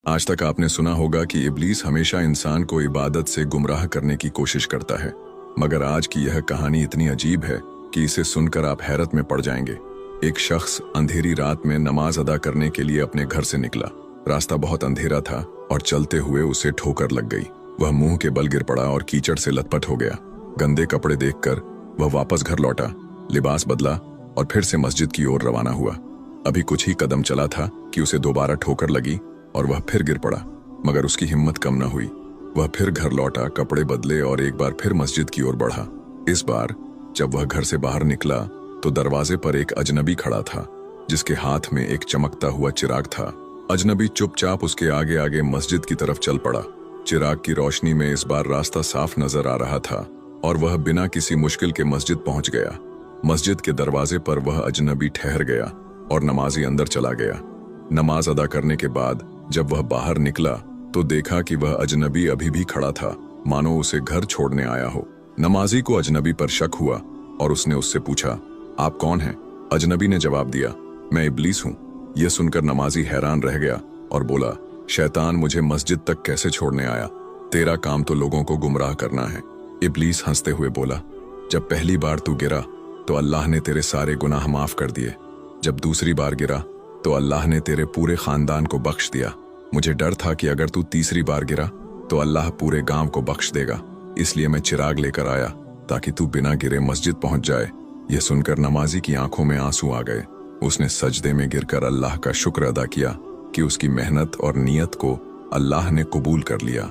आज तक आपने सुना होगा कि इब्लीस हमेशा इंसान को इबादत से गुमराह करने की कोशिश करता है, मगर आज की यह कहानी इतनी अजीब है कि इसे सुनकर आप हैरत में पड़ जाएंगे। एक शख्स अंधेरी रात में नमाज अदा करने के लिए अपने घर से निकला। रास्ता बहुत अंधेरा था और चलते हुए उसे ठोकर लग गई। वह मुंह के बल गिर पड़ा और कीचड़ से लथपथ हो गया। गंदे कपड़े देखकर वह वापस घर लौटा, लिबास बदला और फिर से मस्जिद की ओर रवाना हुआ। अभी कुछ ही कदम चला था कि उसे दोबारा ठोकर लगी और वह फिर गिर पड़ा, मगर उसकी हिम्मत कम न हुई। वह फिर घर लौटा, कपड़े बदले और एक बार फिर मस्जिद की ओर बढ़ा। इस बार जब वह घर से बाहर निकला तो दरवाजे पर एक अजनबी खड़ा था, जिसके हाथ में एक चमकता हुआ चिराग था। अजनबी चुपचाप उसके आगे आगे मस्जिद की तरफ चल पड़ा। चिराग की रोशनी में इस बार रास्ता साफ नजर आ रहा था और वह बिना किसी मुश्किल के मस्जिद पहुंच गया। मस्जिद के दरवाजे पर वह अजनबी ठहर गया और नमाजी अंदर चला गया। नमाज अदा करने के बाद जब वह बाहर निकला तो देखा कि वह अजनबी अभी भी खड़ा था, मानो उसे घर छोड़ने आया हो। नमाजी को अजनबी पर शक हुआ और उसने उससे पूछा, आप कौन हैं? अजनबी ने जवाब दिया, मैं इब्लीस हूं। यह सुनकर नमाजी हैरान रह गया और बोला, शैतान मुझे मस्जिद तक कैसे छोड़ने आया? तेरा काम तो लोगों को गुमराह करना है। इब्लीस हंसते हुए बोला, जब पहली बार तू गिरा तो अल्लाह ने तेरे सारे गुनाह माफ कर दिए। जब दूसरी बार गिरा तो अल्लाह ने तेरे पूरे खानदान को बख्श दिया। मुझे डर था कि अगर तू तीसरी बार गिरा तो अल्लाह पूरे गांव को बख्श देगा, इसलिए मैं चिराग लेकर आया ताकि तू बिना गिरे मस्जिद पहुंच जाए। यह सुनकर नमाजी की आंखों में आंसू आ गए। उसने सजदे में गिरकर अल्लाह का शुक्र अदा किया कि उसकी मेहनत और नियत को अल्लाह ने कबूल कर लिया।